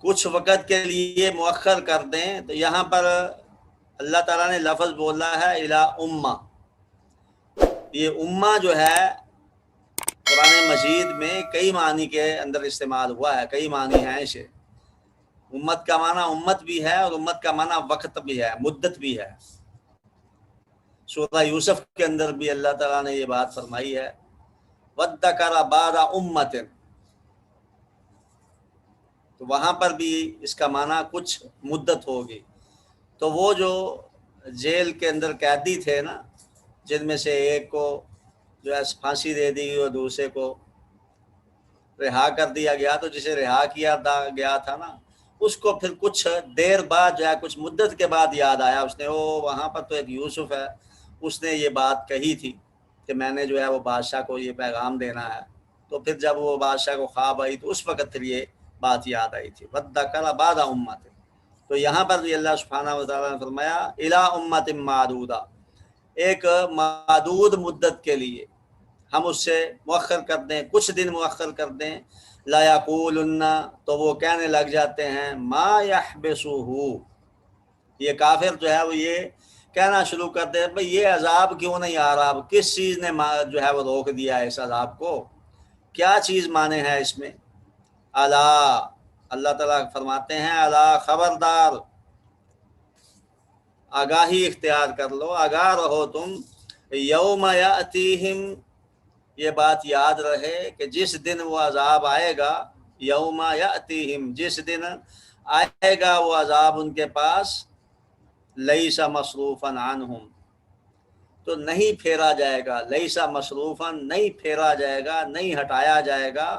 کچھ وقت کے لیے مؤخر کر دیں، تو یہاں پر اللہ تعالیٰ نے لفظ بولا ہے الا امہ. یہ امہ جو ہے قرآن مجید میں کئی معنی کے اندر استعمال ہوا ہے، کئی معنی ہیں اسے. امت کا معنی امت بھی ہے، اور امت کا معنی وقت بھی ہے، مدت بھی ہے. سورہ یوسف کے اندر بھی اللہ تعالیٰ نے یہ بات فرمائی ہے، وَذَّكَرَ بَعْدَ أُمَّةٍ. تو وہاں پر بھی اس کا معنی کچھ مدت ہوگی. تو وہ جو جیل کے اندر قیدی تھے نا، جن میں سے ایک کو جو ہے پھانسی دے دی اور دوسرے کو رہا کر دیا گیا، تو جسے رہا کیا گیا تھا نا، اس کو پھر کچھ دیر بعد جو ہے کچھ مدت کے بعد یاد آیا، اس نے وہاں پر تو ایک یوسف ہے، اس نے یہ بات کہی تھی کہ میں نے جو ہے وہ بادشاہ کو یہ پیغام دینا ہے. تو پھر جب وہ بادشاہ کو خواب آئی تو اس وقت پھر یہ بات یاد آئی تھی. وَذَّكَرَ بَعْدَ أُمَّةٍ. تو یہاں پر بھی اللہ سبحانہ وتعالیٰ نے فرمایا اِلَىٰ أُمَّةٍ مَّعْدُودَةٍ، ایک معدود مدت کے لیے ہم اس سے مؤخر کر دیں، کچھ دن مؤخر کر دیں. لا یقولن، تو وہ کہنے لگ جاتے ہیں ما یحبسہ، یہ کافر جو ہے وہ یہ کہنا شروع کر دے بھئی یہ عذاب کیوں نہیں آ رہا، کس چیز نے جو ہے وہ روک دیا ہے اس عذاب کو، کیا چیز مانے ہے اس میں. الا، اللہ تعالیٰ فرماتے ہیں الا، خبردار، آگاہی اختیار کر لو، آگاہ رہو تم. یوم یاتیہم، یہ بات یاد رہے کہ جس دن وہ عذاب آئے گا، یوم یاتیہم، جس دن آئے گا وہ عذاب ان کے پاس، لیس مصروفا عنہم، تو نہیں پھیرا جائے گا، لیسا مصروفا، نہیں پھیرا جائے گا، نہیں ہٹایا جائے گا،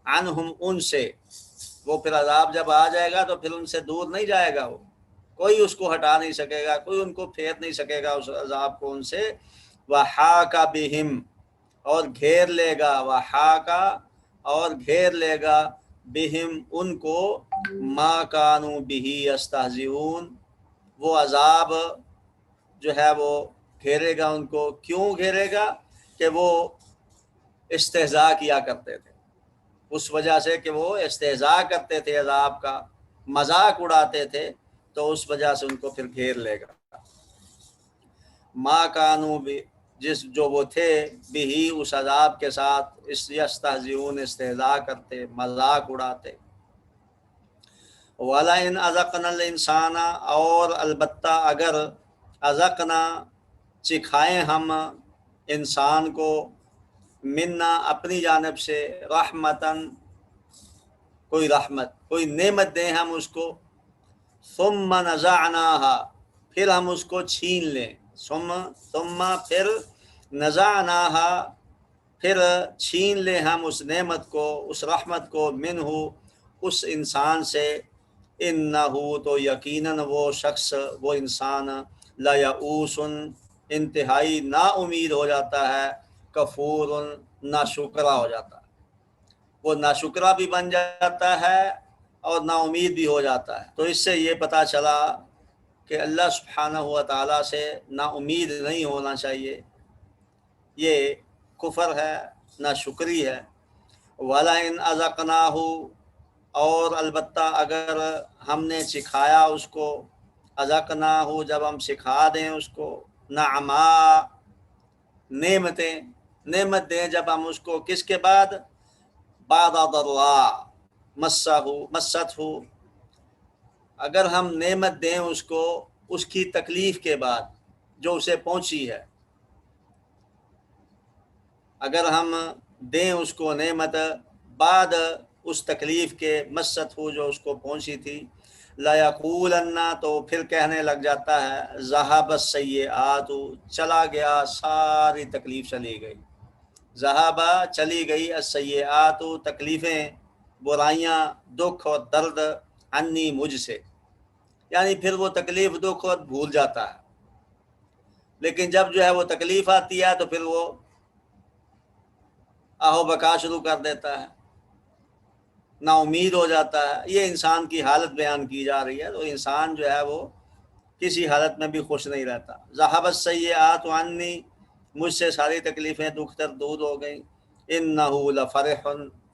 عنہم، ان سے. وہ پھر عذاب جب آ جائے گا تو پھر ان سے دور نہیں جائے گا، وہ کوئی اس کو ہٹا نہیں سکے گا، کوئی ان کو پھیر نہیں سکے گا اس عذاب کو ان سے. وحاک بہم، اور گھیر لے گا، وحاک، اور گھیر لے گا، بہم، ان کو، ما کانوا بہ یستہزئون، وہ عذاب جو ہے وہ گھیرے گا ان کو. کیوں گھیرے گا؟ کہ وہ استہزاء کیا کرتے تھے، اس وجہ سے کہ وہ استہزاء کرتے تھے، عذاب کا مذاق اڑاتے تھے، تو اس وجہ سے ان کو پھر گھیر لے گا. ما کانوا جو وہ تھے، بھی اس عذاب کے ساتھ، یستہزئون، استہزاء کرتے، مذاق اڑاتے. وَلَئِنْ أَذَقْنَا الْإِنسَانَ، اور البتہ اگر اذقنا، چکھائیں ہم انسان کو، منا، اپنی جانب سے، رحمتاً، کوئی رحمت، کوئی نعمت دیں ہم اس کو، ثم نزعناها، پھر ہم اس کو چھین لیں، ثم پھر، نزعناها، پھر چھین لیں ہم اس نعمت کو، اس رحمت کو، منہ، اس انسان سے، انہ، تو یقیناً وہ شخص، وہ انسان، لیئوس، انتہائی نا امید ہو جاتا ہے، کفور، ناشکرا ہو جاتا ہے. وہ ناشکرا بھی بن جاتا ہے اور نا امید بھی ہو جاتا ہے. تو اس سے یہ پتہ چلا کہ اللہ سبحانہ و تعالیٰ سے نا امید نہیں ہونا چاہیے، یہ کفر ہے، ناشکری ہے. وَلَئِنْ أَذَقْنَاهُ، اور البتہ اگر ہم نے سکھایا اس کو، اذقناہ، جب ہم سکھا دیں اس کو، نعما، نعمتیں، نعمت دیں جب ہم اس کو، کس کے بعد، بعد ضراء مست ہو، اگر ہم نعمت دیں اس کو اس کی تکلیف کے بعد جو اسے پہنچی ہے، اگر ہم دیں اس کو نعمت بعد اس تکلیف کے، مست ہو، جو اس کو پہنچی تھی، لَيَقُولَنَّ، تو پھر کہنے لگ جاتا ہے، ذَهَبَ السَّيِّئَاتُ، چلا گیا، ساری تکلیف چلی گئی، ذہابہ، چلی گئی، السیئات، تکلیفیں، برائیاں، دکھ اور درد، عنی، مجھ سے، یعنی پھر وہ تکلیف، دکھ اور بھول جاتا ہے. لیکن جب جو ہے وہ تکلیف آتی ہے تو پھر وہ آہو بکا شروع کر دیتا ہے، نا امید ہو جاتا ہے. یہ انسان کی حالت بیان کی جا رہی ہے. تو انسان جو ہے وہ کسی حالت میں بھی خوش نہیں رہتا. ذہب السیئات عنی، مجھ سے ساری تکلیفیں، دکھ درد دور ہو گئیں. انہ لفرح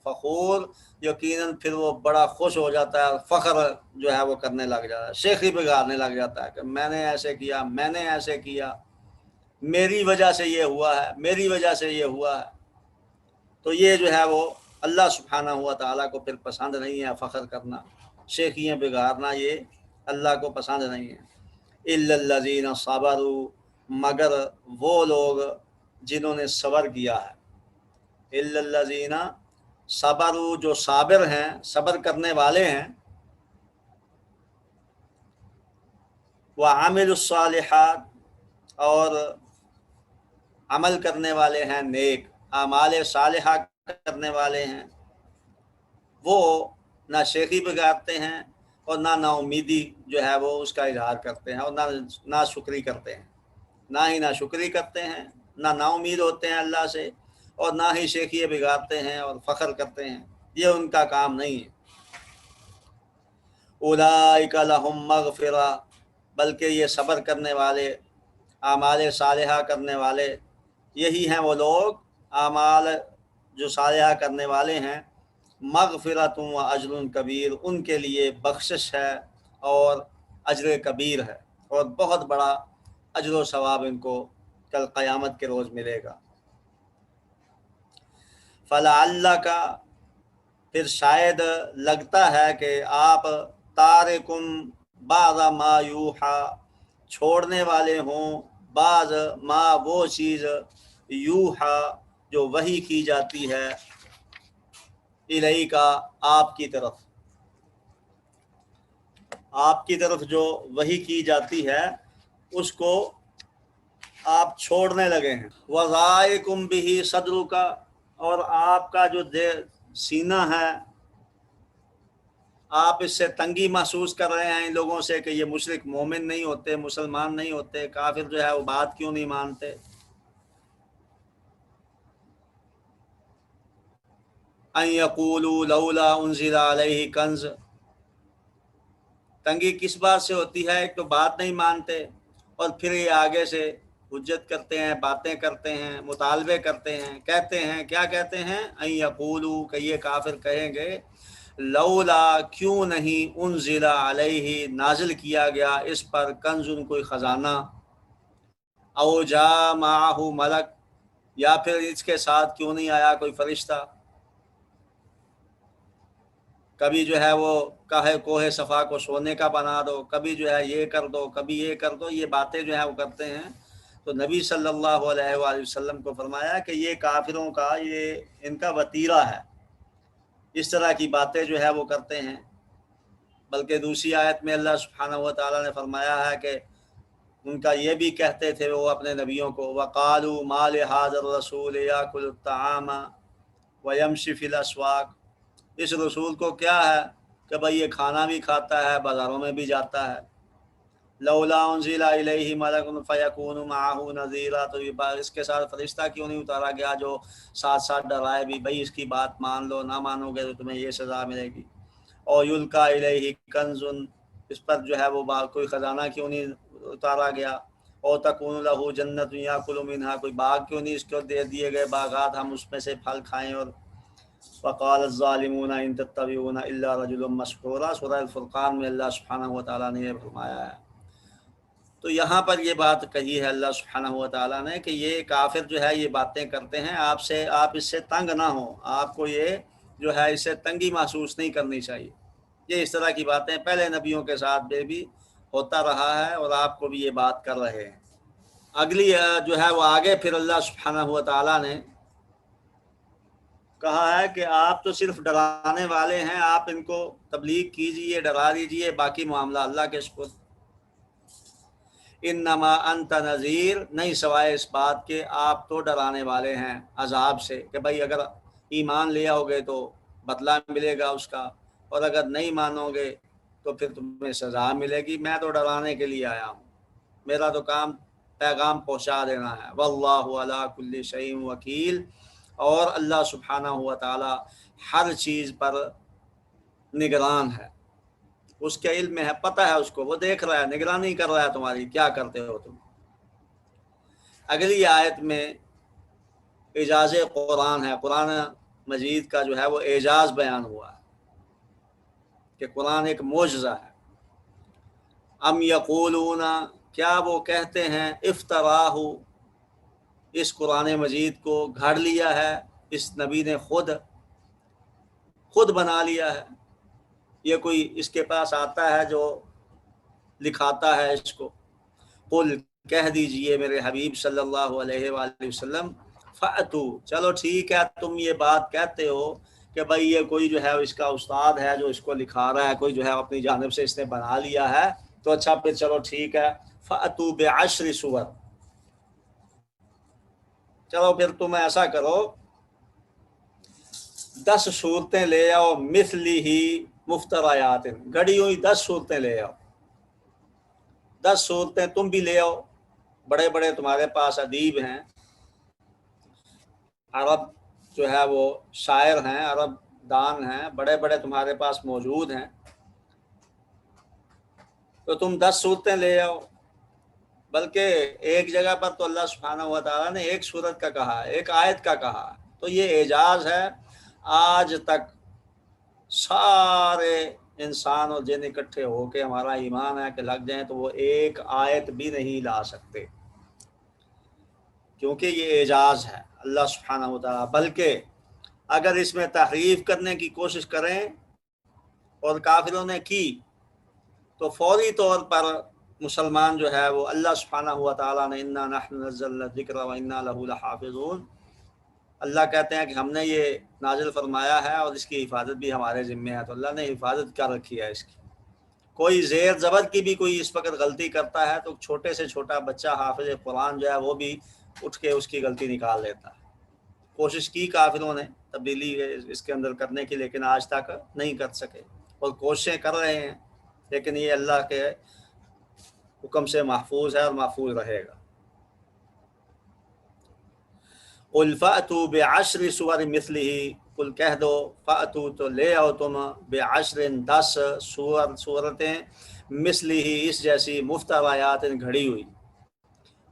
فخور، یقیناً پھر وہ بڑا خوش ہو جاتا ہے، فخر جو ہے وہ کرنے لگ جاتا ہے، شیخی بگاڑنے لگ جاتا ہے کہ میں نے ایسے کیا، میں نے ایسے کیا، میری وجہ سے یہ ہوا ہے، میری وجہ سے یہ ہوا ہے۔ تو یہ جو ہے وہ اللہ سبحانہ ہوا تعالیٰ کو پھر پسند نہیں ہے، فخر کرنا، شیخیاں بگاڑنا، یہ اللہ کو پسند نہیں ہے۔ الا الذین صبروا، مگر وہ لوگ جنہوں نے صبر کیا ہے، الا الذین صبروا، جو صابر ہیں، صبر کرنے والے ہیں، وعملوا الصالحات، اور عمل کرنے والے ہیں نیک، اعمال صالحہ کرنے والے ہیں، وہ نہ شیخی بگاڑتے ہیں اور نہ نا امیدی جو ہے وہ اس کا اظہار کرتے ہیں، اور نہ شکری کرتے ہیں، نہ شکری کرتے ہیں، نہ امید ہوتے ہیں اللہ سے، اور نہ ہی شیخی بگاڑتے ہیں اور فخر کرتے ہیں، یہ ان کا کام نہیں ہے۔ اولئک لہم مغفرہ، بلکہ یہ صبر کرنے والے، اعمال صالحہ کرنے والے، یہی ہیں وہ لوگ، اعمال جو صالحہ کرنے والے ہیں، مغفرۃ و اجر کبیر، ان کے لیے بخشش ہے اور اجر کبیر ہے، اور بہت بڑا اجر و ثواب ان کو کل قیامت کے روز ملے گا۔ فلعلک، پھر شاید لگتا ہے کہ آپ تارکم بعض ما یوحا، چھوڑنے والے ہوں بعض ما، وہ چیز، یوحا جو وحی کی جاتی ہے، الیک، آپ کی طرف، آپ کی طرف جو وحی کی جاتی ہے اس کو آپ چھوڑنے لگے ہیں۔ وَضَائِقُمْ بِهِ صَدْرُكَ، اور آپ کا جو سینہ ہے، آپ اس سے تنگی محسوس کر رہے ہیں ان لوگوں سے کہ یہ مشرک مومن نہیں ہوتے، مسلمان نہیں ہوتے، کافر جو ہے وہ بات کیوں نہیں مانتے۔ ان یقولوا لولا انزل علیہ کنز، تنگی کس بات سے ہوتی ہے؟ ایک تو بات نہیں مانتے، اور پھر یہ آگے سے حجت کرتے ہیں، باتیں کرتے ہیں، مطالبے کرتے ہیں، کہتے ہیں، کیا کہتے ہیں؟ ان یقولوا، کہ یہ کافر کہیں گے، لولا، کیوں نہیں، انزل علیہ، نازل کیا گیا اس پر، کنز، کوئی خزانہ، او جاء معہ ملک، یا پھر اس کے ساتھ کیوں نہیں آیا کوئی فرشتہ۔ کبھی جو ہے وہ کہے کوہ صفا کو سونے کا بنا دو، کبھی جو ہے یہ کر دو، کبھی یہ کر دو، یہ باتیں جو ہے وہ کرتے ہیں۔ تو نبی صلی اللہ علیہ وآلہ وسلم کو فرمایا کہ یہ کافروں کا، یہ ان کا وتیرہ ہے، اس طرح کی باتیں جو ہے وہ کرتے ہیں۔ بلکہ دوسری آیت میں اللہ سبحانہ و تعالیٰ نے فرمایا ہے کہ ان کا یہ بھی کہتے تھے وہ اپنے نبیوں کو، وَقَالُوا مَا لِهَٰذَا الرَّسُولِ يَأْكُلُ الطَّعَامَ وَيَمْشِي فِي الْأَسْوَاقِ، اس رسول کو کیا ہے کہ بھئی یہ کھانا بھی کھاتا ہے، بازاروں میں بھی جاتا ہے۔ لولا انزل الیہ ملک فیکون معہ نذیرا، تو یہ اس کے ساتھ فرشتہ کیوں نہیں اتارا گیا جو ساتھ ساتھ ڈرائے بھی، بھئی اس کی بات مان لو، نہ مانو گے تو تمہیں یہ سزا ملے گی۔ اور یلقا الیہ کنز، اس پر جو ہے وہ کوئی خزانہ کیوں نہیں اتارا گیا۔ اور تکون لہ جنت یاکل منہا، کوئی باغ کیوں نہیں اس کو دے دیے گئے باغات، ہم اس میں سے پھل کھائیں۔ اور وقال الظالمون ان تتبعون الا رجلا مسحورا، سورہ الفرقان میں اللہ سبحانہ و تعالیٰ نے یہ فرمایا ہے۔ تو یہاں پر یہ بات کہی ہے اللہ سبحانہ و تعالیٰ نے کہ یہ کافر جو ہے یہ باتیں کرتے ہیں آپ سے، آپ اس سے تنگ نہ ہوں، آپ کو یہ جو ہے اس سے تنگی محسوس نہیں کرنی چاہیے۔ یہ اس طرح کی باتیں پہلے نبیوں کے ساتھ بھی ہوتا رہا ہے، اور آپ کو بھی یہ بات کر رہے ہیں۔ اگلی جو ہے وہ آگے پھر اللہ سبحانہ و تعالیٰ نے کہا ہے کہ آپ تو صرف ڈرانے والے ہیں، آپ ان کو تبلیغ کیجئے، ڈرا دیجئے، باقی معاملہ اللہ کے سپرد۔ انما انت نذیر، نہیں سوائے اس بات کے آپ تو ڈرانے والے ہیں عذاب سے، کہ بھائی اگر ایمان لے آؤ گے تو بدلہ ملے گا اس کا، اور اگر نہیں مانو گے تو پھر تمہیں سزا ملے گی۔ میں تو ڈرانے کے لیے آیا ہوں، میرا تو کام پیغام پہنچا دینا ہے۔ واللہ علی کل شیء وکیل، اور اللہ سبحانہ و تعالی ہر چیز پر نگران ہے، اس کے علم میں ہے، پتہ ہے اس کو، وہ دیکھ رہا ہے، نگرانی کر رہا ہے تمہاری، کیا کرتے ہو تم۔ اگلی آیت میں اعجاز قرآن ہے، قرآن مجید کا جو ہے وہ اعجاز بیان ہوا ہے کہ قرآن ایک معجزہ ہے۔ ام یقولون، کیا وہ کہتے ہیں، افتراہ، اس قرآن مجید کو گھڑ لیا ہے، اس نبی نے خود بنا لیا ہے، یہ کوئی اس کے پاس آتا ہے جو لکھاتا ہے اس کو۔ قل، کہہ دیجئے میرے حبیب صلی اللہ علیہ وآلہ وسلم، فأتو، چلو ٹھیک ہے، تم یہ بات کہتے ہو کہ بھئی یہ کوئی جو ہے اس کا استاد ہے جو اس کو لکھا رہا ہے، کوئی جو ہے اپنی جانب سے اس نے بنا لیا ہے، تو اچھا پھر چلو ٹھیک ہے، فأتو بعشر سور، چلو پھر تم ایسا کرو 10 صورتیں لے آؤ، مثلی ہی مفتریات، گھڑی ہوئی 10 صورتیں لے آؤ، 10 صورتیں تم بھی لے آؤ، بڑے بڑے تمہارے پاس ادیب ہیں، عرب جو ہے وہ شاعر ہیں، عرب دان ہیں، بڑے بڑے تمہارے پاس موجود ہیں، تو تم 10 صورتیں لے آؤ۔ بلکہ ایک جگہ پر تو اللہ سبحانہ و تعالیٰ نے ایک صورت کا کہا، ایک آیت کا کہا، تو یہ اعجاز ہے۔ آج تک سارے انسان اور جن اکٹھے ہو کے ہمارا ایمان ہے کہ لگ جائیں تو وہ ایک آیت بھی نہیں لا سکتے، کیونکہ یہ اعجاز ہے اللہ سبحانہ و تعالیٰ۔ بلکہ اگر اس میں تحریف کرنے کی کوشش کریں، اور کافروں نے کی، تو فوری طور پر مسلمان جو ہے وہ اللہ سبحانہ و تعالیٰ نے انا نحن نزلنا الذکر و انا لہ لحافظون، اللہ کہتے ہیں کہ ہم نے یہ نازل فرمایا ہے اور اس کی حفاظت بھی ہمارے ذمہ ہے، تو اللہ نے حفاظت کر رکھی ہے اس کی۔ کوئی زیر زبر کی بھی کوئی اس وقت غلطی کرتا ہے تو چھوٹے سے چھوٹا بچہ حافظ قرآن جو ہے وہ بھی اٹھ کے اس کی غلطی نکال لیتا ہے۔ کوشش کی کافروں نے تبدیلی اس کے اندر کرنے کی، لیکن آج تک نہیں کر سکے، اور کوششیں کر رہے ہیں، لیکن یہ اللہ کے حکم سے محفوظ ہے اور محفوظ رہے گا۔ قل فأتوا بعشر سور مثلہ، قل کہہ دو، فأتوا تو لے آؤ تم، بعشر 10 صورتیں، مثلہ اس جیسی، مفتریات گھڑی ہوئی،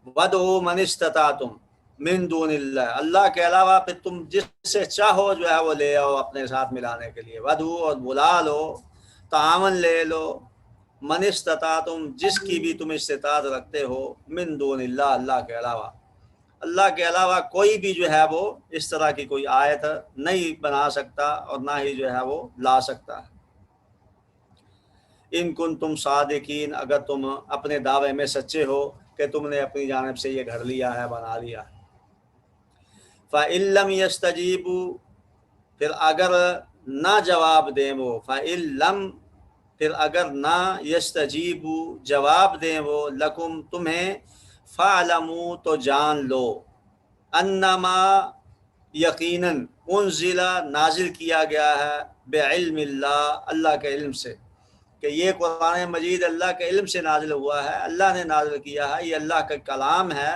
وَادْعُوا مَنِ اسْتَطَعْتُم من دون اللہ، اللہ کے علاوہ پھر تم جس سے چاہو جو ہے وہ لے آؤ اپنے ساتھ ملانے کے لیے، وَادْعُوا اور بلا لو، تعاون لے لو، من استطاعتم جس کی بھی تم استطاعت رکھتے ہو، من دون اللہ، اللہ کے علاوہ، اللہ کے علاوہ کوئی بھی جو ہے وہ اس طرح کی کوئی آیت نہیں بنا سکتا اور نہ ہی جو ہے وہ لا سکتا ہے۔ ان کنتم صادقین، اگر تم اپنے دعوے میں سچے ہو کہ تم نے اپنی جانب سے یہ گھڑ لیا ہے، بنا لیا ہے۔ فَإِن لَّمْ يَسْتَجِيبُوا، پھر اگر نہ جواب دیں وہ، فَإِن لَّمْ پھر اگر نہ، يَسْتَجِيبُوا جواب دیں وہ، لَكُمْ تمہیں، فَاعْلَمُوا تو جان لو، انما یقیناً، انزل نازل کیا گیا ہے، بعلم اللہ اللہ کے علم سے، کہ یہ قرآن مجید اللہ کے علم سے نازل ہوا ہے، اللہ نے نازل کیا ہے، یہ اللہ کا کلام ہے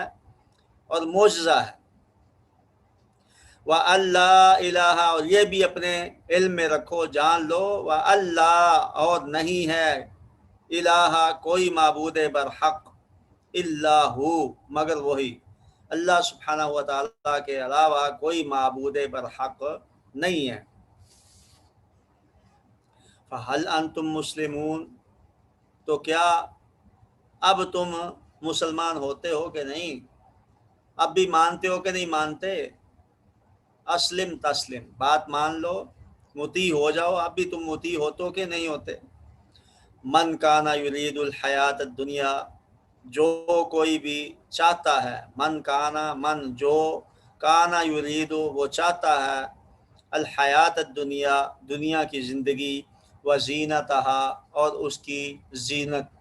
اور معجزہ ہے۔ وَأَلَّا الہ، اور یہ بھی اپنے علم میں رکھو، جان لو، وَأَلَّا اور نہیں ہے، الہ کوئی معبود برحق، الا ہو مگر وہی، اللہ سبحانہ و تعالیٰ کے علاوہ کوئی معبود برحق نہیں ہے۔ فَهَلْ أَنْتُمْ مُسْلِمُونَ، تو کیا اب تم مسلمان ہوتے ہو کہ نہیں، اب بھی مانتے ہو کہ نہیں مانتے؟ اسلم تسلم، بات مان لو، مطیع ہو جاؤ، اب بھی تم مطیع ہوتے کہ نہیں ہوتے۔ من کانا یرید الحیات الدنیا، جو کوئی بھی چاہتا ہے، من کانا من جو، کانا یرید وہ چاہتا ہے، الحیات الدنیا دنیا کی زندگی، وزینتہا اور اس کی زینت،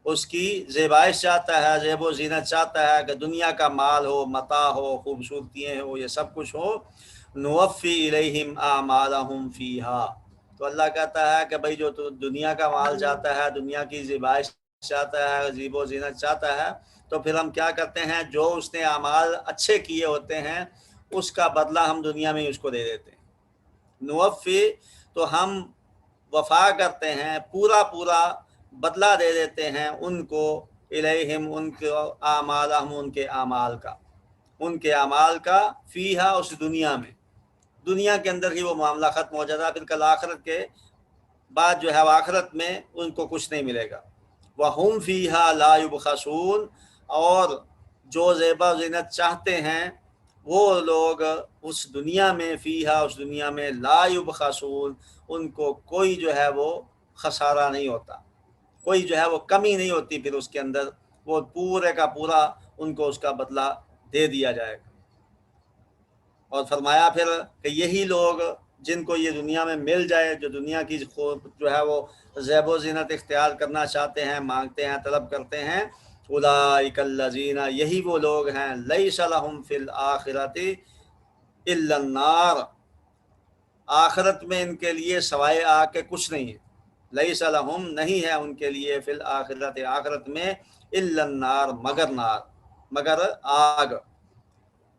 اس کی زیبائش چاہتا ہے، زیب و زینت چاہتا ہے، کہ دنیا کا مال ہو، متاع ہو، خوبصورتیاں ہو، یہ سب کچھ ہو، نوفی الیہم اعمالہم فیہا، تو اللہ کہتا ہے کہ بھئی جو تو دنیا کا مال چاہتا ہے، دنیا کی زیبائش چاہتا ہے، زیب و زینت چاہتا ہے، تو پھر ہم کیا کرتے ہیں، جو اس نے اعمال اچھے کیے ہوتے ہیں اس کا بدلہ ہم دنیا میں اس کو دے دیتے ہیں۔ نوفی تو ہم وفا کرتے ہیں، پورا پورا بدلہ دے دیتے ہیں ان کو، الیہم ان کو، اعمالہم ان کے اعمال کا، ان کے اعمال کا، فیہا اس دنیا میں، دنیا کے اندر ہی وہ معاملہ ختم ہو جاتا ہے، پھر کل آخرت کے بعد جو ہے وہ آخرت میں ان کو کچھ نہیں ملے گا۔ وَهُمْ فِيهَا لَا يُبْخَسُونَ، اور جو زیبا زینت چاہتے ہیں وہ لوگ اس دنیا میں، فیہا اس دنیا میں، لا یبخسون ان کو کوئی جو ہے وہ خسارہ نہیں ہوتا، کوئی جو ہے وہ کمی نہیں ہوتی، پھر اس کے اندر وہ پورے کا پورا ان کو اس کا بدلہ دے دیا جائے گا۔ اور فرمایا پھر کہ یہی لوگ جن کو یہ دنیا میں مل جائے، جو دنیا کی جو ہے وہ زیب و زینت اختیار کرنا چاہتے ہیں، مانگتے ہیں، طلب کرتے ہیں، اولئک الذین، یہی وہ لوگ ہیں، لیس لہم فی الآخرۃ الا النار، آخرت میں ان کے لیے سوائے آگ کے کچھ نہیں ہے، لیس لہم نہیں ہے ان کے لیے، فی الآخرۃ آخرت میں، الا النار مگر نار، مگر آگ۔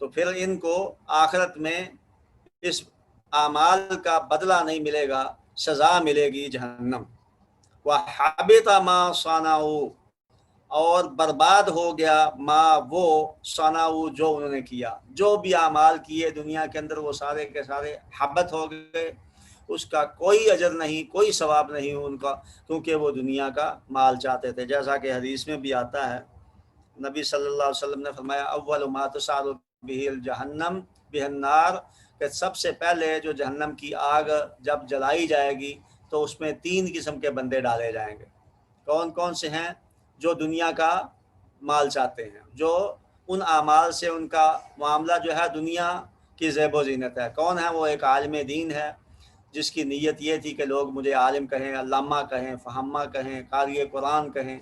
تو پھر ان کو آخرت میں اس اعمال کا بدلہ نہیں ملے گا، سزا ملے گی جہنم۔ وَحَبِطَ مَا صَنَعُوا، اور برباد ہو گیا ما وہ صنعوا جو انہوں نے کیا، جو بھی اعمال کیے دنیا کے اندر وہ سارے کے سارے حبت ہو گئے، اس کا کوئی اجر نہیں، کوئی ثواب نہیں ان کا، کیونکہ وہ دنیا کا مال چاہتے تھے۔ جیسا کہ حدیث میں بھی آتا ہے، نبی صلی اللہ علیہ وسلم نے فرمایا اول ما تسعر به الجہنم بہ النار، کہ سب سے پہلے جو جہنم کی آگ جب جلائی جائے گی تو اس میں 3 قسم کے بندے ڈالے جائیں گے۔ کون کون سے ہیں؟ جو دنیا کا مال چاہتے ہیں، جو ان اعمال سے ان کا معاملہ جو ہے دنیا کی زیب و زینت ہے۔ کون ہے وہ؟ ایک عالم دین ہے جس کی نیت یہ تھی کہ لوگ مجھے عالم کہیں، علامہ کہیں، فہمہ کہیں، قاری قرآن کہیں۔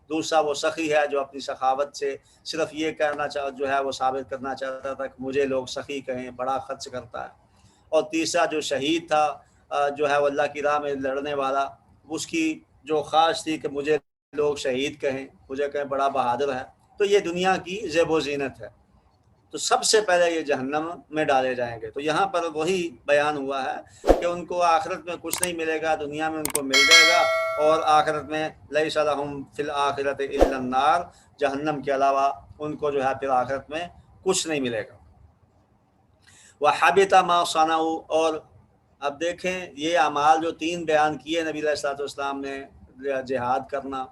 دوسرا وہ سخی ہے جو اپنی سخاوت سے صرف یہ کہنا جو ہے وہ ثابت کرنا چاہتا تھا کہ مجھے لوگ سخی کہیں، بڑا خرچ کرتا ہے۔ اور تیسرا جو شہید تھا، جو ہے وہ اللہ کی راہ میں لڑنے والا، اس کی جو خواہش تھی کہ مجھے لوگ شہید کہیں، مجھے کہیں بڑا بہادر ہے۔ تو یہ دنیا کی زیب و زینت ہے، تو سب سے پہلے یہ جہنم میں ڈالے جائیں گے۔ تو یہاں پر وہی بیان ہوا ہے کہ ان کو آخرت میں کچھ نہیں ملے گا، دنیا میں ان کو مل جائے گا، اور آخرت میں لیس لہم فی الآخرۃ الا النار، جہنم کے علاوہ ان کو جو ہے پھر آخرت میں کچھ نہیں ملے گا۔ وَحَبِطَ مَا صَنَعُوا، اور اب دیکھیں یہ اعمال جو 3 بیان کیے نبی علیہ الصلوۃ والسلام نے، جہاد کرنا،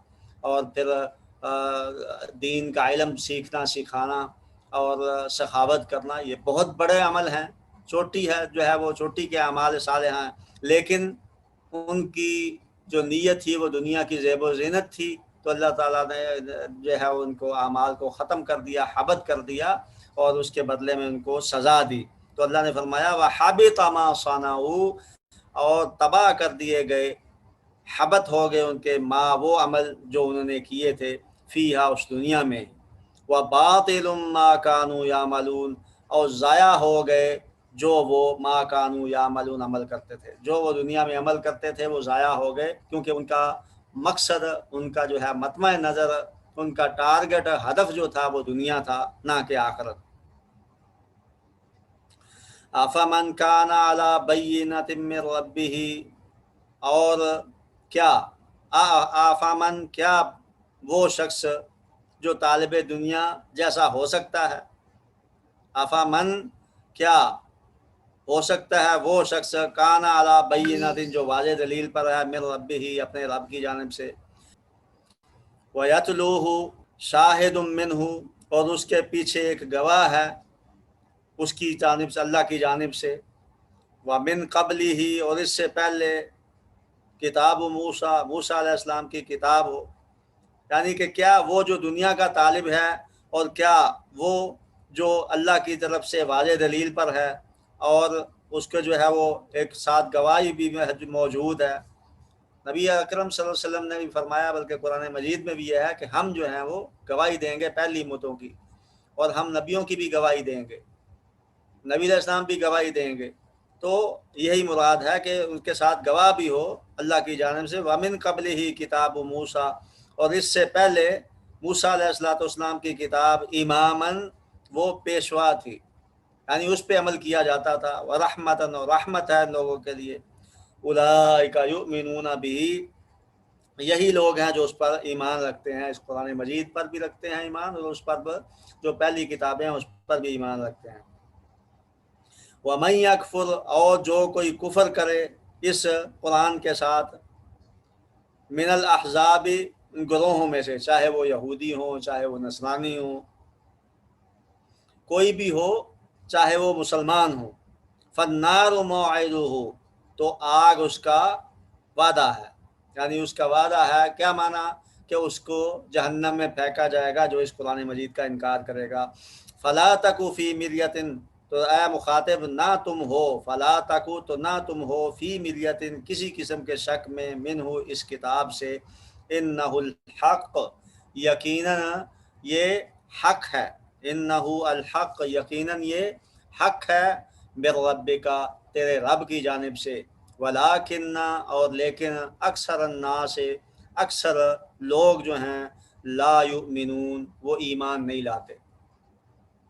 اور پھر دین کا علم سیکھنا سکھانا، اور سخاوت کرنا، یہ بہت بڑے عمل ہیں، چوٹی ہے جو ہے وہ چوٹی کے اعمال صالحہ ہیں، لیکن ان کی جو نیت تھی وہ دنیا کی زیب و زینت تھی، تو اللہ تعالیٰ نے جو ہے ان کو اعمال کو ختم کر دیا، حبط کر دیا، اور اس کے بدلے میں ان کو سزا دی۔ تو اللہ نے فرمایا وَحَبِطَ مَا صَنَعُوا، اور تباہ کر دیے گئے، حبط ہو گئے ان کے وہ عمل جو انہوں نے کیے تھے، فیہا اس دنیا میں، وَبَاطِلٌ مَا كَانُوا يَعْمَلُونَ، اور ضائع ہو گئے جو وہ ما كانوا يعملون عمل کرتے تھے، جو وہ دنیا میں عمل کرتے تھے وہ ضائع ہو گئے، کیونکہ ان کا مقصد، ان کا جو ہے مطمع نظر، ان کا ٹارگٹ، ہدف جو تھا وہ دنیا تھا، نہ کہ آخرت۔ أَفَمَنْ كَانَ عَلَى بَيِّنَةٍ مِّن رَبِّهِ، اور کیا آفامن، کیا وہ شخص جو طالب دنیا جیسا ہو سکتا ہے، آفامن کیا ہو سکتا ہے وہ شخص، کان علی بینۃ جو واضح دلیل پر ہے، من ربہ اپنے رب کی جانب سے، ویتلوہ شاہد منہ، اور اس کے پیچھے ایک گواہ ہے اس کی جانب سے، اللہ کی جانب سے، ومن قبلہ، اور اس سے پہلے، کتاب موسیٰ، موسیٰ علیہ السلام کی کتاب ہو، یعنی کہ کیا وہ جو دنیا کا طالب ہے، اور کیا وہ جو اللہ کی طرف سے واضح دلیل پر ہے، اور اس کے جو ہے وہ ایک ساتھ گواہی بھی موجود ہے۔ نبی اکرم صلی اللہ علیہ وسلم نے بھی فرمایا، بلکہ قرآن مجید میں بھی یہ ہے کہ ہم جو ہیں وہ گواہی دیں گے پہلی امتوں کی، اور ہم نبیوں کی بھی گواہی دیں گے، نبی علیہ السلام بھی گواہی دیں گے۔ تو یہی مراد ہے کہ ان کے ساتھ گواہ بھی ہو اللہ کی جانب سے، وَمِن قَبْلِهِ کتاب موسیٰ، اور اس سے پہلے موسیٰ علیہ السلام کی کتاب، اماماً وہ پیشوا تھی، یعنی اس پہ عمل کیا جاتا تھا، وَرَحْمَةً، اور رحمت ہے لوگوں کے لیے، اولئک یؤمنون بہ، یہی لوگ ہیں جو اس پر ایمان رکھتے ہیں، اس قرآن مجید پر بھی رکھتے ہیں ایمان، اور اس پر جو پہلی کتابیں ہیں اس پر بھی ایمان رکھتے ہیں۔ وَمَن یکفر، اور جو کوئی کفر کرے اس قرآن کے ساتھ، من الاحزاب، گروہوں میں سے، چاہے وہ یہودی ہوں، چاہے وہ نصرانی ہوں، کوئی بھی ہو، چاہے وہ مسلمان ہو، فالنار موعدہ، تو آگ اس کا وعدہ ہے، یعنی اس کا وعدہ ہے، کیا معنی کہ اس کو جہنم میں پھینکا جائے گا جو اس قرآن مجید کا انکار کرے گا۔ فلا تکو فی مریۃ، تو اے مخاطب نہ تم ہو، فلا تکو، تو نہ تم ہو، فی مریۃ، کسی قسم کے شک میں، منہ، اس کتاب سے، انہ الحق، یقیناً یہ حق ہے، انہ الحق، یقیناً یہ حق ہے، من ربک، تیرے رب کی جانب سے، ولیکن، اور لیکن، اکثر الناس، اکثر لوگ جو ہیں، لا یؤمنون، وہ ایمان نہیں لاتے۔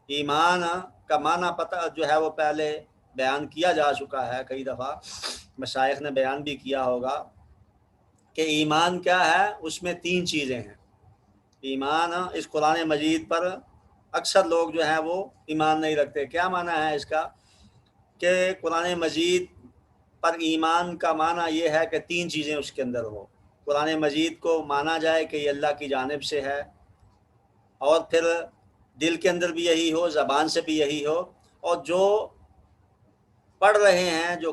ایمان کا معنی پتہ جو ہے وہ پہلے بیان کیا جا چکا ہے، کئی دفعہ مشائخ نے بیان بھی کیا ہوگا کہ ایمان کیا ہے، اس میں 3 چیزیں ہیں۔ ایمان، اس قرآن مجید پر اکثر لوگ جو ہیں وہ ایمان نہیں رکھتے۔ کیا معنی ہے اس کا کہ قرآن مجید پر ایمان کا معنی یہ ہے کہ 3 چیزیں اس کے اندر ہو۔ قرآن مجید کو مانا جائے کہ یہ اللہ کی جانب سے ہے، اور پھر دل کے اندر بھی یہی ہو، زبان سے بھی یہی ہو، اور جو پڑھ رہے ہیں، جو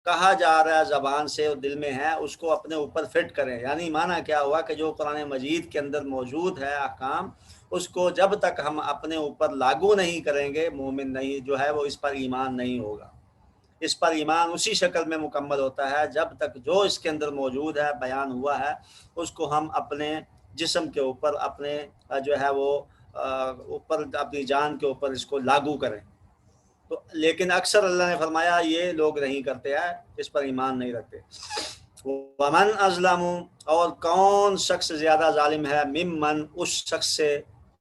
کہا جا رہا ہے زبان سے اور دل میں ہے، اس کو اپنے اوپر فٹ کریں۔ یعنی معنی کیا ہوا کہ جو قرآن مجید کے اندر موجود ہے احکام، اس کو جب تک ہم اپنے اوپر لاگو نہیں کریں گے، مومن نہیں جو ہے وہ اس پر ایمان نہیں ہوگا۔ اس پر ایمان اسی شکل میں مکمل ہوتا ہے جب تک جو اس کے اندر موجود ہے، بیان ہوا ہے، اس کو ہم اپنے جسم کے اوپر، اپنے جو ہے وہ اوپر، اپنی جان کے اوپر اس کو لاگو کریں۔ تو لیکن اکثر اللہ نے فرمایا یہ لوگ نہیں کرتے ہیں، اس پر ایمان نہیں رکھتے۔ ومن ازلم، اور کون شخص زیادہ ظالم ہے، ممن، اس شخص سے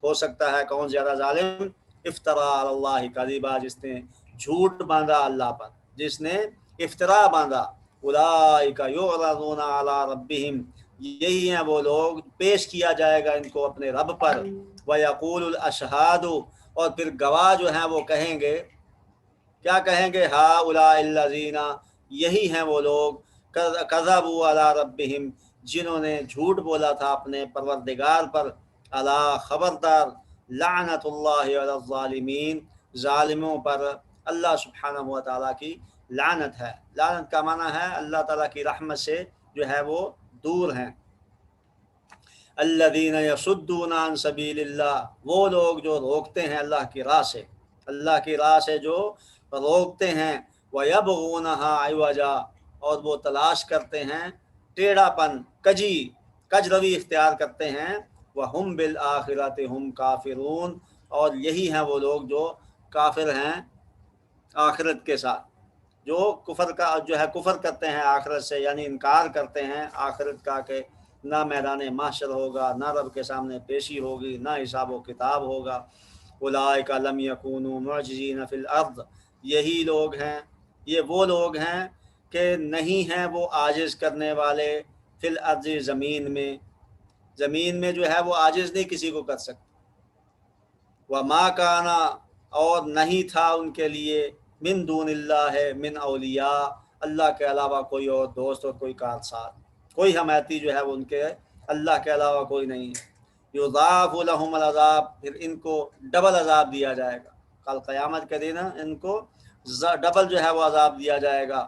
ہو سکتا ہے کون زیادہ ظالم، افترا علی اللہ کذبا، جس نے جھوٹ باندھا اللہ پر، جس نے افطرا باندھا۔ اولئک یعرضون علی ربہم، یہی ہیں وہ لوگ، پیش کیا جائے گا ان کو اپنے رب پر، ویقول الاشہاد، اور پھر گواہ جو ہیں وہ کہیں گے، کیا کہیں گے، ہؤلاء الذین، یہی ہیں وہ لوگ، کذبوا علی ربہم، جنہوں نے جھوٹ بولا تھا اپنے پروردگار پر، الا، خبردار، لعنت اللہ علی الظالمین، ظالموں پر اللہ سبحانہ و تعالیٰ کی لعنت ہے۔ لعنت کا معنی ہے اللہ تعالیٰ کی رحمت سے جو ہے وہ دور ہیں۔ الذین یصدون عن سبیل اللہ، وہ لوگ جو روکتے ہیں اللہ کی راہ سے، اللہ کی راہ سے جو روکتے ہیں، وَيَبْغُونَهَا عِوَجًا، اور وہ تلاش کرتے ہیں ٹیڑھا پن، کج روی اختیار کرتے ہیں، وَهُمْ بِالْآخِرَةِ هُمْ کافرون، اور یہی ہیں وہ لوگ جو کافر ہیں آخرت کے ساتھ، جو کفر کا جو ہے کفر کرتے ہیں آخرت سے، یعنی انکار کرتے ہیں آخرت کا کہ نہ میدان محشر ہوگا، نہ رب کے سامنے پیشی ہوگی، نہ حساب و کتاب ہوگا۔ اولئک لم یکونوا معجزین فی الارض، یہی لوگ ہیں، یہ وہ لوگ ہیں کہ نہیں ہیں وہ عاجز کرنے والے، فی الارض، زمین میں جو ہے وہ عاجز نہیں کسی کو کر سکتے۔ وما کانا، اور نہیں تھا ان کے لیے، من دون اللہ، من اولیاء، اللہ کے علاوہ کوئی اور دوست اور کوئی کارساز، کوئی حمایتی جو ہے وہ ان کے اللہ کے علاوہ کوئی نہیں۔ یضاعف لهم العذاب، پھر ان کو ڈبل عذاب دیا جائے گا، کل قیامت کے دن ان کو ڈبل جو ہے وہ عذاب دیا جائے گا۔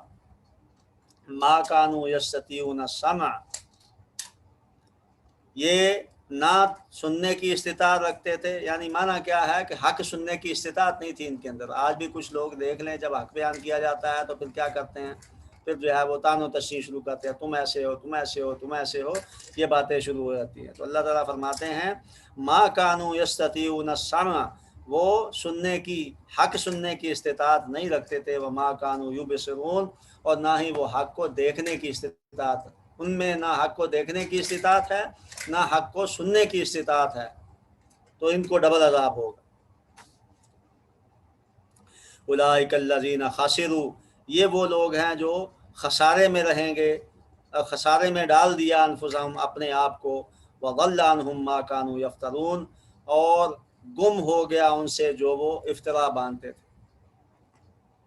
ما کانوا یستطیعون السمع، یہ نہ سننے کی استطاعت رکھتے تھے، یعنی معنی کیا ہے کہ حق سننے کی استطاعت نہیں تھی ان کے اندر۔ آج بھی کچھ لوگ دیکھ لیں، جب حق بیان کیا جاتا ہے تو پھر کیا کرتے ہیں، پھر جو ہے وہ تان و تشریح شروع کرتے ہیں، تم ایسے ہو، تم ایسے ہو، تم ایسے ہو، یہ باتیں شروع ہو جاتی ہیں۔ تو اللہ تعالیٰ فرماتے ہیں ما کانوا یستطیعون السمع، وہ سننے کی، حق سننے کی استطاعت نہیں رکھتے تھے، وما کانوا یبصرون، اور نہ ہی وہ حق کو دیکھنے کی استطاعت، ان میں نہ حق کو دیکھنے کی استطاعت ہے، نہ حق کو سننے کی استطاعت ہے، تو ان کو ڈبل عذاب ہوگا۔ اولئک الذین خسروا، یہ وہ لوگ ہیں جو خسارے میں رہیں گے، خسارے میں ڈال دیا انفسہم، اپنے آپ کو، وضل عنہم ما کانوا یفترون، اور گم ہو گیا ان سے جو وہ افترا باندھتے تھے۔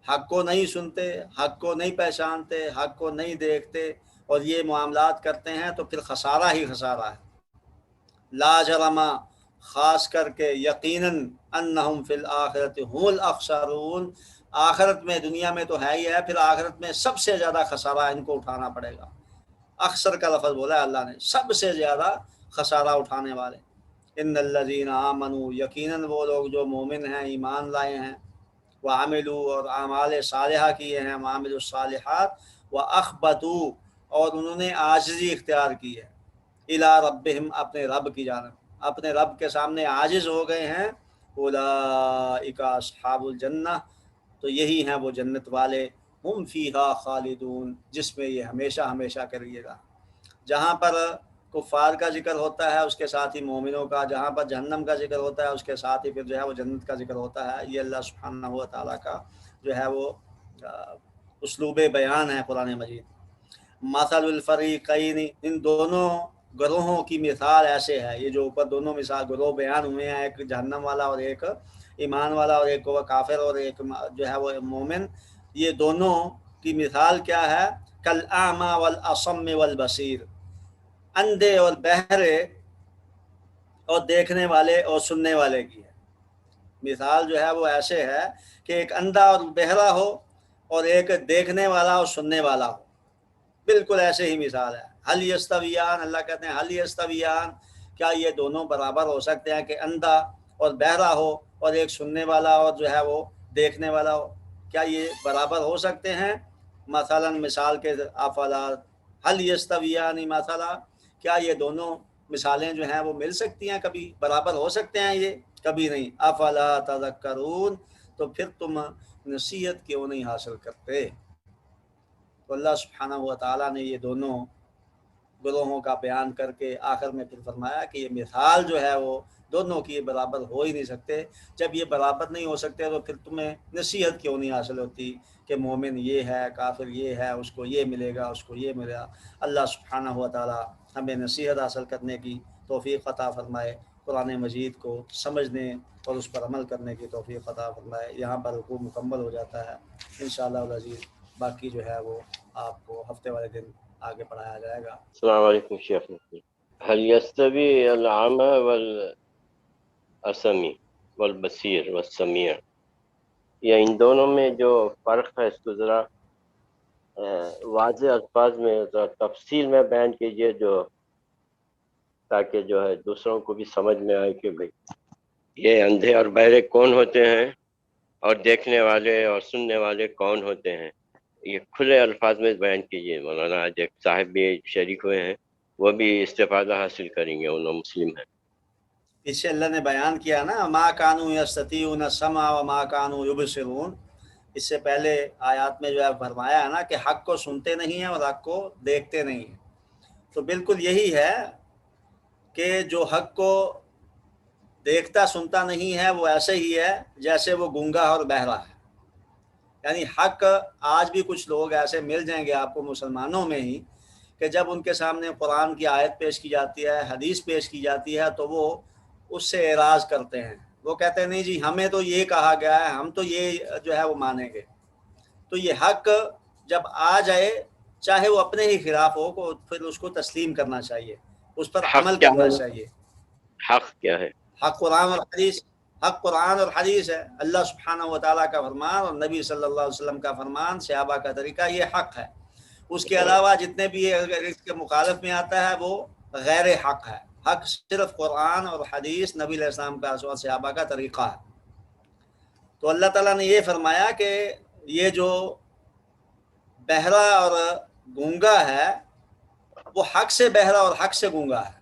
حق کو نہیں سنتے، حق کو نہیں پہچانتے، حق کو نہیں دیکھتے اور یہ معاملات کرتے ہیں تو پھر خسارہ ہی خسارہ ہے۔ لا جرم، خاص کر کے یقیناً، انہم فی الآخرۃ هم الاخسرون، آخرت میں، دنیا میں تو ہے ہی ہے، پھر آخرت میں سب سے زیادہ خسارہ ان کو اٹھانا پڑے گا۔ اخسر کا لفظ بولا ہے اللہ نے، سب سے زیادہ خسارہ اٹھانے والے۔ ان الذین آمنوا، یقیناً وہ لوگ جو مومن ہیں، ایمان لائے ہیں، وعملوا، اور اعمال صالحہ کیے ہیں، وعملوا الصالحات، واخبتوا، اور انہوں نے عاجزی اختیار کی ہے، الی ربہم، اپنے رب کی جانب، اپنے رب کے سامنے عاجز ہو گئے ہیں، اولئک اصحاب الجنہ، تو یہی ہیں وہ جنت والے، ہم فیہا خالدون، جس میں یہ ہمیشہ ہمیشہ کے لیے گا۔ جہاں پر کفار کا ذکر ہوتا ہے اس کے ساتھ ہی مومنوں کا، جہاں پر جہنم کا ذکر ہوتا ہے اس کے ساتھ ہی پھر جو ہے وہ جنت کا ذکر ہوتا ہے۔ یہ اللہ سبحانہ و تعالیٰ کا جو ہے وہ اسلوب بیان ہے قرآن مجید۔ مثل الفریقین، ان دونوں گروہوں کی مثال ایسے ہے، یہ جو اوپر دونوں مثال گروہ بیان ہوئے ہیں، ایک جہنم والا اور ایک ایمان والا، اور ایک وہ کافر اور ایک جو ہے وہ مومن، یہ دونوں کی مثال کیا ہے؟ کالاعمی والاصم والبصیر، اندھے اور بہرے اور دیکھنے والے اور سننے والے کی ہے۔ مثال جو ہے وہ ایسے ہے کہ ایک اندھا اور بہرا ہو اور ایک دیکھنے والا اور سننے والا ہو، بالکل ایسے ہی مثال ہے۔ حل یستویان، اللہ کہتے ہیں حل یستویان، کیا یہ دونوں برابر ہو سکتے ہیں کہ اندھا اور بہرا ہو اور ایک سننے والا اور جو ہے وہ دیکھنے والا ہو؟ کیا یہ برابر ہو سکتے ہیں؟ مثلا، مثال کے افلا، حل یستویان مثلا، کیا یہ دونوں مثالیں جو ہیں وہ مل سکتی ہیں، کبھی برابر ہو سکتے ہیں؟ یہ کبھی نہیں۔ افلا تذکرون، تو پھر تم نصیحت کیوں نہیں حاصل کرتے؟ تو اللہ سبحانہ و تعالیٰ نے یہ دونوں گروہوں کا بیان کر کے آخر میں پھر فرمایا کہ یہ مثال جو ہے وہ دونوں کی برابر ہو ہی نہیں سکتے۔ جب یہ برابر نہیں ہو سکتے تو پھر تمہیں نصیحت کیوں نہیں حاصل ہوتی کہ مومن یہ ہے، کافر یہ ہے، اس کو یہ ملے گا، اس کو یہ ملے گا۔ اللہ سبحانہ و تعالیٰ ہمیں نصیحت حاصل کرنے کی توفیق عطا فرمائے، قرآن مجید کو سمجھنے اور اس پر عمل کرنے کی توفیق عطا فرمائے۔ یہاں پر رکوع مکمل ہو جاتا ہے انشاءاللہ العزیز، باقی جو ہے وہ آپ کو ہفتے والے دن آگے پڑھایا جائے گا۔ السلام علیکم شیخ۔ هل يستوي الأعمى والأسمي والبصير والسميع، یا ان دونوں میں جو فرق ہے اس کو ذرا واضح الفاظ میں ذرا تفصیل میں بیان کیجئے، جو تاکہ جو ہے دوسروں کو بھی سمجھ میں آئے کہ بھئی یہ اندھے اور بہرے کون ہوتے ہیں اور دیکھنے والے اور سننے والے کون ہوتے ہیں۔ یہ کھلے الفاظ میں بیان کیجئے۔ مولانا آج ایک صاحب بھی شریک ہوئے ہیں، وہ بھی استفادہ حاصل کریں گے، انہوں مسلم ہیں۔ پیچھے اللہ نے بیان کیا نا، ما کانوا یستطیعون السمع وما کانوا یبصرون، اس سے پہلے آیات میں جو ہے فرمایا ہے نا کہ حق کو سنتے نہیں ہیں اور حق کو دیکھتے نہیں ہیں۔ تو بالکل یہی ہے کہ جو حق کو دیکھتا سنتا نہیں ہے وہ ایسے ہی ہے جیسے وہ گونگا اور بہرا ہے۔ یعنی حق، آج بھی کچھ لوگ ایسے مل جائیں گے آپ کو مسلمانوں میں ہی کہ جب ان کے سامنے قرآن کی آیت پیش کی جاتی ہے، حدیث پیش کی جاتی ہے، تو وہ اس سے اعراض کرتے ہیں۔ وہ کہتے ہیں نہیں جی ہمیں تو یہ کہا گیا ہے، ہم تو یہ جو ہے وہ مانیں گے۔ تو یہ حق جب آ جائے، چاہے وہ اپنے ہی خلاف ہو، کو پھر اس کو تسلیم کرنا چاہیے، اس پر حق عمل کیا کرنا ہے؟ چاہیے۔ حق کیا ہے؟ حق قرآن اور حدیث، حق قرآن اور حدیث ہے، اللہ سبحانہ و تعالیٰ کا فرمان اور نبی صلی اللہ علیہ وسلم کا فرمان، صحابہ کا طریقہ، یہ حق ہے۔ اس کے علاوہ جتنے بھی اگر اس کے مخالف میں آتا ہے وہ غیر حق ہے۔ حق صرف قرآن اور حدیث، نبی علیہ السلام کا اور صحابہ کا طریقہ ہے۔ تو اللہ تعالیٰ نے یہ فرمایا کہ یہ جو بہرا اور گونگا ہے وہ حق سے بہرا اور حق سے گونگا ہے،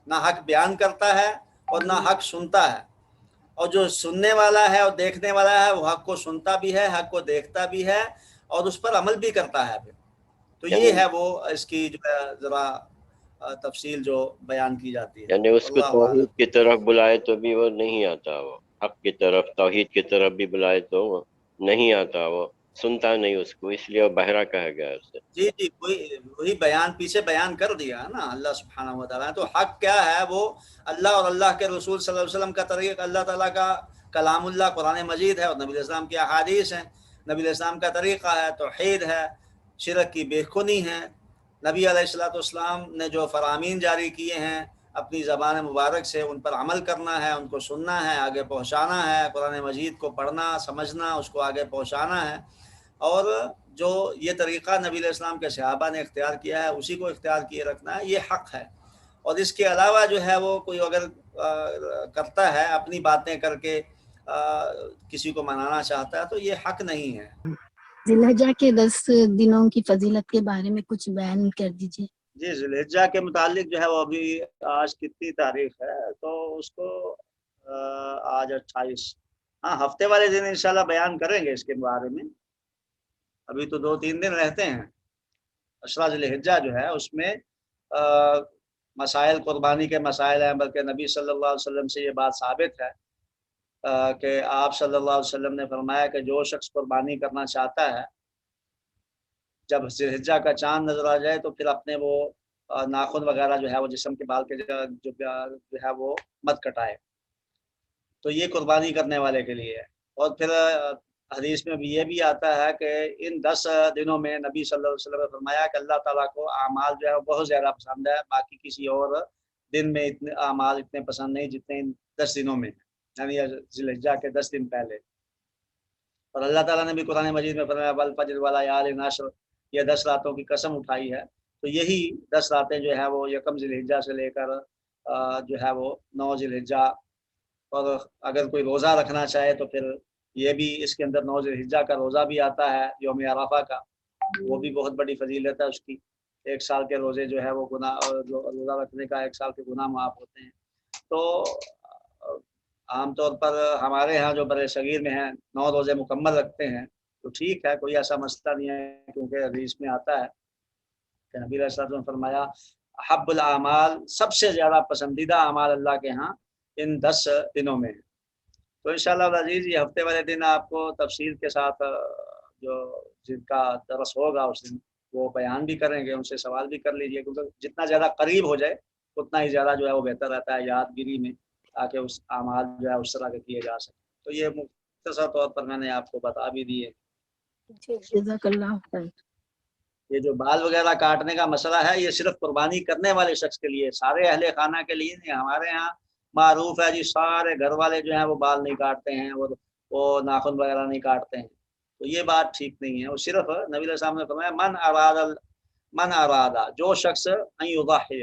نہ حق بیان کرتا ہے اور نہ حق سنتا ہے۔ اور جو سننے والا ہے اور دیکھنے والا ہے وہ حق کو سنتا بھی ہے، حق کو دیکھتا بھی ہے اور اس پر عمل بھی کرتا ہے پھر۔ تو یہ ہے وہ اس کی جو ہے ذرا تفصیل جو بیان کی جاتی ہے۔ یعنی اس کو اللہ توحید عالم۔ کی طرف بلائے تو بھی وہ نہیں آتا، وہ حق کی طرف، توحید کی طرف بھی بلائے تو وہ نہیں آتا، وہ سنتا نہیں اس کو، اس لیے وہ بہرا کہا گیا ہے اسے۔ جی جی، وہی بیان پیچھے بیان کر دیا نا اللہ سبحانہ و تعالیٰ نے۔ تو حق کیا ہے؟ وہ اللہ اور اللہ کے رسول صلی اللہ علیہ وسلم کا طریق، اللہ تعالیٰ کا کلام اللہ قرآن مجید ہے اور نبی علیہ السلام کی احادیث ہیں۔ نبی علیہ السلام کا طریقہ ہے، توحید ہے، شرک کی بےخونی ہے۔ نبی علیہ السلام نے جو فرامین جاری کیے ہیں اپنی زبان مبارک سے، ان پر عمل کرنا ہے، ان کو سننا ہے، آگے پہنچانا ہے، قرآن مجید کو پڑھنا سمجھنا، اس کو آگے پہنچانا ہے۔ اور جو یہ طریقہ نبی علیہ السلام کے صحابہ نے اختیار کیا ہے اسی کو اختیار کیے رکھنا ہے، یہ حق ہے۔ اور اس کے علاوہ جو ہے وہ کوئی اگر کرتا ہے اپنی باتیں کر کے کسی کو منانا چاہتا ہے تو یہ حق نہیں ہے۔ ذی الحجہ کے 10 دنوں کی فضیلت کے بارے میں کچھ بیان کر دیجیے۔ جی، ذی الحجہ کے متعلق جو ہے وہ ابھی آج کتنی تاریخ ہے تو اس کو آج 28، ہاں ہفتے والے دن انشاءاللہ بیان کریں گے اس کے بارے میں۔ ابھی تو 2-3 دن رہتے ہیں۔ عشرہ ذی الحجہ جو ہے اس میں مسائل قربانی کے مسائل ہیں، بلکہ نبی صلی اللہ علیہ وسلم سے یہ بات ثابت ہے کہ آپ صلی اللہ علیہ وسلم نے فرمایا کہ جو شخص قربانی کرنا چاہتا ہے جب ذی الحجہ کا چاند نظر آ جائے تو پھر اپنے وہ ناخن وغیرہ جو ہے وہ جسم کے بال کے جو ہے وہ مت کٹائے، تو یہ قربانی کرنے والے کے لیے ہے۔ اور پھر حدیث میں بھی یہ بھی آتا ہے کہ ان 10 دنوں میں نبی صلی اللہ علیہ وسلم نے فرمایا کہ اللہ تعالیٰ کو اعمال جو ہے وہ بہت زیادہ پسند ہے، باقی کسی اور دن میں اتنے اعمال اتنے پسند نہیں جتنے ان 10 دنوں میں، یعنی ذی الحجہ کے 10 دن پہلے۔ اور اللہ تعالیٰ نے بھی قرآن مجید میں فرمایا والفجر وليال عشر، یہ 10 راتوں کی قسم اٹھائی ہے، تو یہی 10 راتیں جو ہے وہ یکم ذی الحجہ سے لے کر جو ہے وہ 9 ذی الحجہ، اور اگر کوئی روزہ رکھنا چاہے تو پھر یہ بھی اس کے اندر 9 ذی الحجہ کا روزہ بھی آتا ہے، یوم عرفہ کا، وہ بھی بہت بڑی فضیلت ہے اس کی۔ 1 سال کے روزے جو ہے وہ گناہ، جو روزہ رکھنے کا 1 سال کے گناہ معاف ہوتے ہیں۔ تو عام طور پر ہمارے ہاں جو برے صغیر میں ہیں 9 روزے مکمل رکھتے ہیں، تو ٹھیک ہے، کوئی ایسا مسئلہ نہیں ہے، کیونکہ حدیث میں آتا ہے کہ نبی علیہ الصلوۃ والسلام نے فرمایا حب الاعمال، سب سے زیادہ پسندیدہ اعمال اللہ کے ہاں ان 10 دنوں میں ہے۔ تو انشاءاللہ العزیز یہ ہفتے والے دن آپ کو تفصیل کے ساتھ جو جن کا درس ہوگا اس دن وہ بیان بھی کریں گے، ان سے سوال بھی کر لیجئے، کیونکہ جتنا زیادہ قریب ہو جائے اتنا ہی زیادہ جو ہے وہ بہتر رہتا ہے یادگیری میں، تاکہ اس اعمال جو ہے اس طرح کے کیے جا سکیں۔ تو یہ مختصر طور پر میں نے آپ کو بتا بھی دیے۔ جزاک اللہ خیر۔ یہ جو بال وغیرہ کاٹنے کا مسئلہ ہے یہ صرف قربانی کرنے والے شخص کے لیے، سارے اہل خانہ کے لیے نہیں۔ ہمارے ہاں معروف ہے جی سارے گھر والے جو ہیں وہ بال نہیں کاٹتے ہیں اور وہ ناخن وغیرہ نہیں کاٹتے ہیں، تو یہ بات ٹھیک نہیں ہے۔ وہ صرف نبی علیہ السلام نے فرمایا من اراد جو شخص ان یضحی،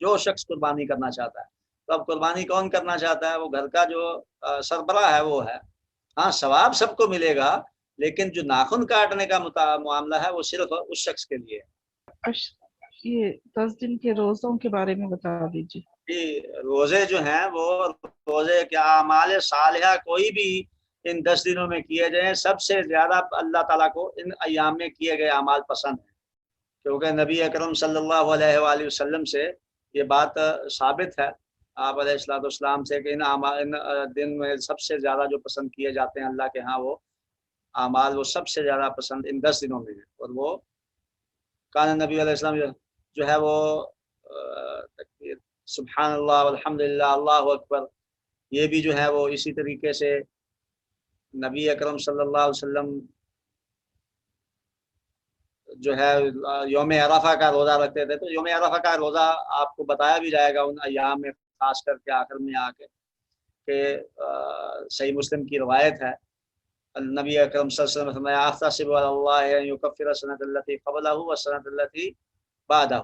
جو شخص قربانی کرنا چاہتا ہے۔ تو اب قربانی کون کرنا چاہتا ہے؟ وہ گھر کا جو سربراہ ہے وہ ہے۔ ہاں ثواب سب کو ملے گا، لیکن جو ناخن کاٹنے کا معاملہ ہے وہ صرف اس شخص کے لیے ہے۔ یہ 10 دن کے روزوں کے بارے میں بتا دیجیے۔ جی، روزے جو ہیں وہ روزے کیا اعمال صالحہ کوئی بھی ان 10 دنوں میں کیے جائیں، سب سے زیادہ اللہ تعالیٰ کو ان ایام میں کیے گئے اعمال پسند ہیں، کیونکہ نبی اکرم صلی اللہ علیہ وآلہ وسلم سے یہ بات ثابت ہے آپ علیہ الصلوۃ والسلام سے کہ ان دن میں سب سے زیادہ جو پسند کیے جاتے ہیں اللہ کے ہاں وہ اعمال، وہ سب سے زیادہ پسند ان 10 دنوں میں ہے۔ اور وہ کان نبی علیہ السلام جو ہے وہ سبحان اللہ والحمد للہ اللہ اکبر، یہ بھی جو ہے وہ اسی طریقے سے نبی اکرم صلی اللہ علیہ وسلم جو ہے یوم عرفہ کا روزہ رکھتے تھے۔ تو یوم عرفہ کا روزہ آپ کو بتایا بھی جائے گا ان ایام میں، خاص کر کے آخر میں آ کے، کہ صحیح مسلم کی روایت ہے نبی اکرم صلی اللہ علیہ وسلم نے احتسب علی اللہ ان یکفر السنۃ التي قبلہ والسنۃ التي بعدہ،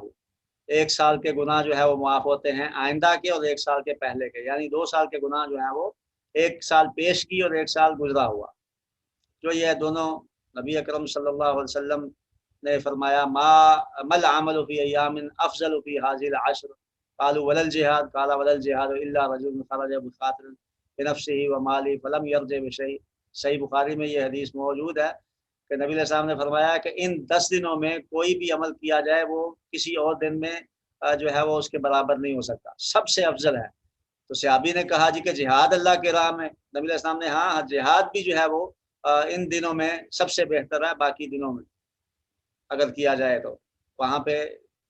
1 سال کے گناہ جو ہے وہ معاف ہوتے ہیں آئندہ کے اور 1 سال کے پہلے کے، یعنی 2 سال کے گناہ جو ہیں وہ 1 سال پیش کی اور 1 سال گزرا ہوا، جو یہ دونوں نبی اکرم صلی اللہ علیہ وسلم نے فرمایا مل عمل فی ایام افضل فی هذه العشر قالوا ولا الجهاد قال ولا الجهاد الا رجل خرج بخاطر بنفسه وماله فلم يرجع بشيء۔ صحیح بخاری میں یہ حدیث موجود ہے کہ نبی علیہ السلام نے فرمایا کہ ان 10 دنوں میں کوئی بھی عمل کیا جائے وہ کسی اور دن میں جو ہے وہ اس کے برابر نہیں ہو سکتا، سب سے افضل ہے۔ تو صحابی نے کہا جی کہ جہاد اللہ کے راہ میں، نبی علیہ السلام نے ہاں جہاد بھی جو ہے وہ ان دنوں میں سب سے بہتر ہے، باقی دنوں میں اگر کیا جائے تو وہاں پہ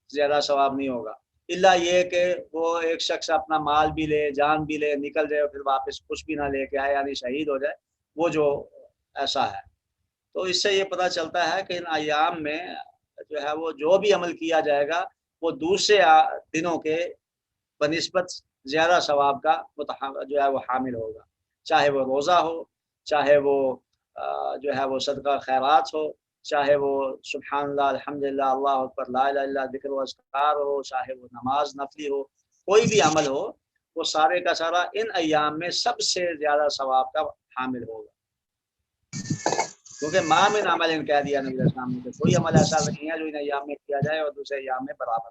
زیادہ ثواب نہیں ہوگا، الا یہ کہ وہ ایک شخص اپنا مال بھی لے، جان بھی لے، نکل جائے اور پھر واپس کچھ بھی نہ لے کے آئے، یعنی شہید ہو جائے، وہ جو ایسا ہے۔ تو اس سے یہ پتہ چلتا ہے کہ ان ایام میں جو ہے وہ جو بھی عمل کیا جائے گا وہ دوسرے دنوں کے بنسبت زیادہ ثواب کا جو ہے وہ حامل ہوگا، چاہے وہ روزہ ہو، چاہے وہ جو ہے وہ صدقہ خیرات ہو، چاہے وہ سبحان اللہ الحمدللہ اللہ اکبر لا الہ الا اللہ ذکر و اذکار ہو، چاہے وہ نماز نفلی ہو، کوئی بھی عمل ہو، وہ سارے کا سارا ان ایام میں سب سے زیادہ ثواب کا حامل ہوگا، کیونکہ ما من عمل کہہ دیا نبی علیہ السلام نے کہ کوئی عمل ایسا نہیں ہے جو ان ایام میں کیا جائے اور دوسرے ایام میں برابر۔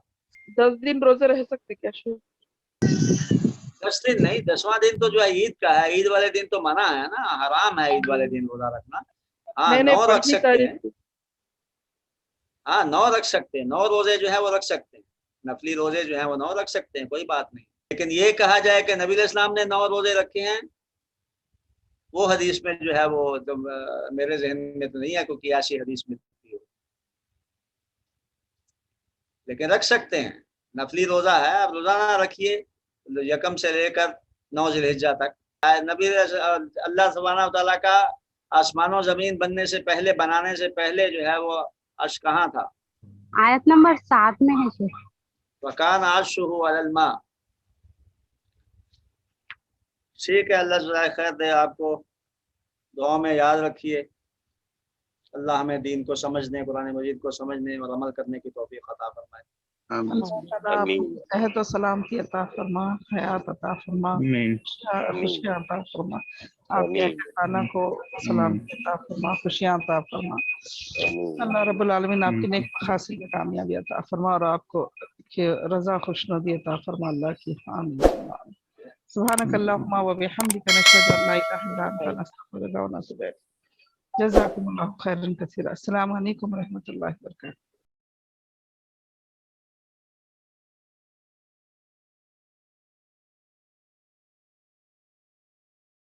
10 دن روزے رہ سکتے کیا شیخ؟ 10 دن نہیں، 10واں دن تو جو ہے عید کا ہے، عید والے دن تو منع ہے نا، حرام ہے عید والے دن روزہ رکھنا۔ ہاں نہیں 9 رکھ پہلی سکتے تاریخ ہیں، ہاں 9 رکھ سکتے ہیں، 9 روزے جو ہے وہ رکھ سکتے ہیں، نفلی روزے جو ہیں وہ 9 رکھ سکتے ہیں، کوئی بات نہیں، لیکن یہ کہا جائے کہ نبی علیہ السلام نے 9 روزے رکھے ہیں، وہ حدیث میں جو ہے وہ میرے ذہن میں تو نہیں ہے کوئی ایسی حدیث میں، لیکن رکھ سکتے ہیں، نفلی روزہ ہے، آپ روزانہ رکھیے یکم سے لے کر 9 ذی الحجہ تک۔ نبی اللہ سبحانہ تعالیٰ کا آسمان و زمین بننے سے پہلے، بنانے سے پہلے جو ہے وہ عرش کہاں تھا؟ آیت نمبر 7 میں ہے شیخ۔ وَكَانَ عَرْشُهُ عَلَى الْمَاءِ۔ ٹھیک ہے، اللہ جزائے خیر دے آپ کو، دعا میں یاد رکھیے، اللہ ہمیں دین کو سمجھنے، قرآن مجید کو سمجھنے اور عمل کرنے کی توفیق عطا فرمائے۔ اللہ تعالیٰ آپ کو صحت و سلامتی عطا فرما، حیات عطا فرما، خوشیاں عطا فرما، آپ کے خانہ کو سلامتی عطا فرما، خوشیاں عطا فرما۔ اللہ رب العالمین آپ کی نیک مقاصد میں کامیابی عطا فرما اور آپ کو کہ رضا خوشنودی عطا فرما اللہ کی۔ آمین۔ سبحانک اللہم و بحمدک نشہد ان لا الہ الا انت نستغفرک و نتوب الیک۔ جزاکم اللہ خیرا کثیرا۔ السلام علیکم و رحمۃ اللہ وبرکاتہ۔